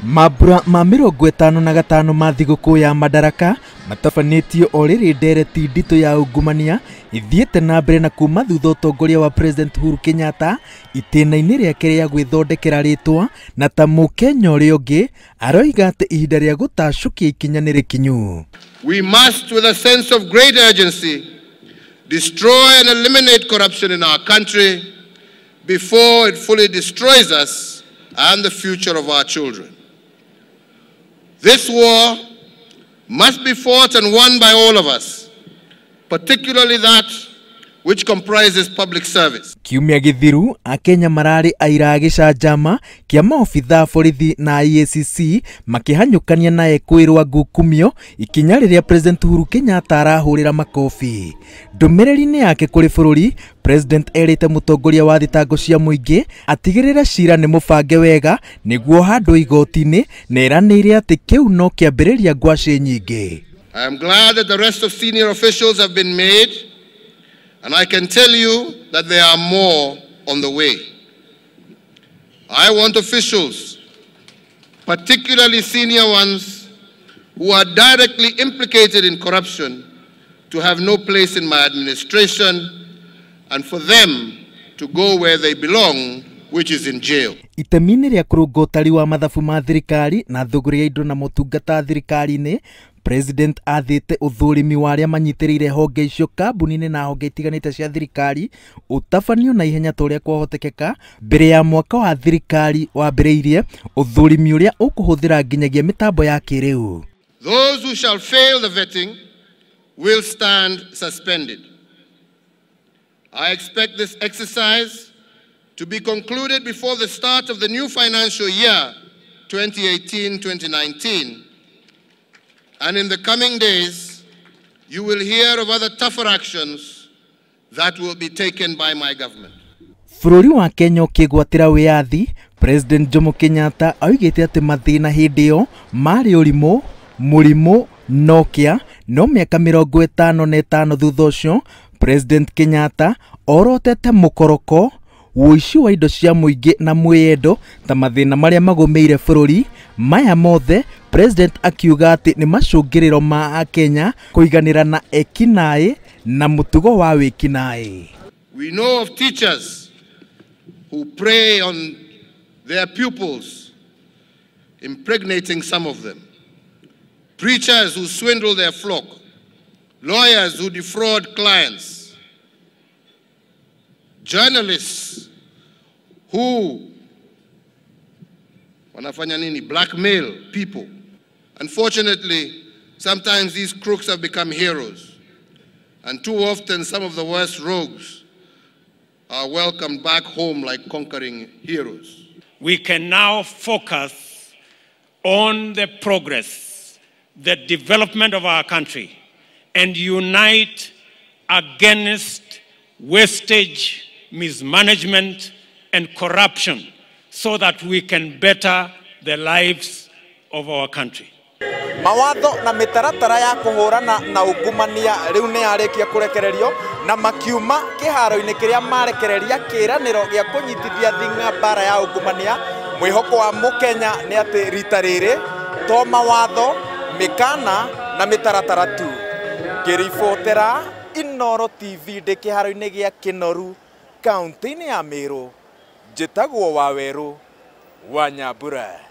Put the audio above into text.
Mambura ma 55 ma thigũkũ ya Madaraka matabanĩtio o rĩrĩ ndereti nditũ ya Ungumania ithiĩte na mbere na kuma thutha ũtongoria wa President Uhuru Kenyatta itĩna-inĩ rĩake rĩa gwĩthondekera rĩtwa na ta mũkenya ũrĩa ũngĩ aroiga atĩ ihinda rĩa gũtacũkia ikinya nĩ rĩkinyu. We must, with a sense of great urgency, destroy and eliminate corruption in our country before it fully destroys us and the future of our children. This war must be fought and won by all of us, particularly that which comprises public service. Kiumia githiru Akenya marari aira gĩcanjama kĩa maobitha borithi na IECC makĩhanyũkania naye kwĩrwa ngukumio ikinya rĩrĩa President Uhuru Kenyatta arahũrĩra makofi. Ndũmĩrĩri-inĩ yake kũrĩ bũrũri, President erĩte mũtongoria wa thitango cia mũingĩ atigĩrĩre cira nĩ mũbange wega nĩguo handũ igoti-inĩ na eranĩire atĩ kĩu no kĩambĩrĩria ngwacĩ nyingĩ. I am glad that the rest of senior officials have been made, and I can tell you that there are more on the way. I want officials, particularly senior ones, who are directly implicated in corruption, to have no place in my administration, and for them to go where they belong, which is in jail. Itemi-inĩ rĩa kũrũnga ũtari wa mathabu ma thirikari na thũgũrĩ ya indo na motungata thirikari-inĩ, President athĩte ũthũrimi wa arĩa manyitĩrĩire honge icio kambuni-ini na honge itiganĩte cia thirikari ũtabanio na ihenya ta ũrĩa kwahotekeka mbere ya mwaka wa thirikari wambĩrĩirie ũthũrimi ũrĩa ũkũhũthĩra nginyagia mitambo ya kiriu. Those who shall fail the vetting will stand suspended. I expect this exercise to be concluded before the start of the new financial year 2018-2019. And in the coming days, you will hear of other tougher actions that will be taken by my government. Bũrũri wa Kenya ũkĩgwatĩra wĩyathi, President Jomo Kenyatta oigĩte atĩ mathĩna hĩndĩ ĩyo marĩ ũrimũ, mũrimũ, nokia, no mĩaka 55 thutha ũcio, President Kenyatta orotete mũkoroko, ũici wa indo cia mũingĩ na mwĩyendo ta mathĩna marĩa magũmĩire bũrũri. Maya mothe President akiuga atĩ nĩ macũngĩrĩro ma Akenya kũiganĩra na ekinaĩ na mũtugo wa wĩkinaĩ. We know of teachers who prey on their pupils, impregnating some of them. Preachers who swindle their flock. Lawyers who defraud clients. Journalists who blackmail people. Unfortunately, sometimes these crooks have become heroes, and too often some of the worst rogues are welcomed back home like conquering heroes. We can now focus on the progress, the development of our country, and unite against wastage, mismanagement, and corruption, so that we can better the lives of our country. Mawatho na mitaratara ya kuhurana na ungumania riu ni arikia kurekererio na makiuma kiharo-ini kiria marekereria kiraniro gia kunyitithia thinga bara ya ungumania. Mwihoko wa mukenya ni ati rita riri to mawatho, mikana na mitaratara tu. Kiriu Inoro TV de kiharo-ini gia Kinoru, kaunti-ini ya Meru. Njĩtagwo wa weru wa Mambura.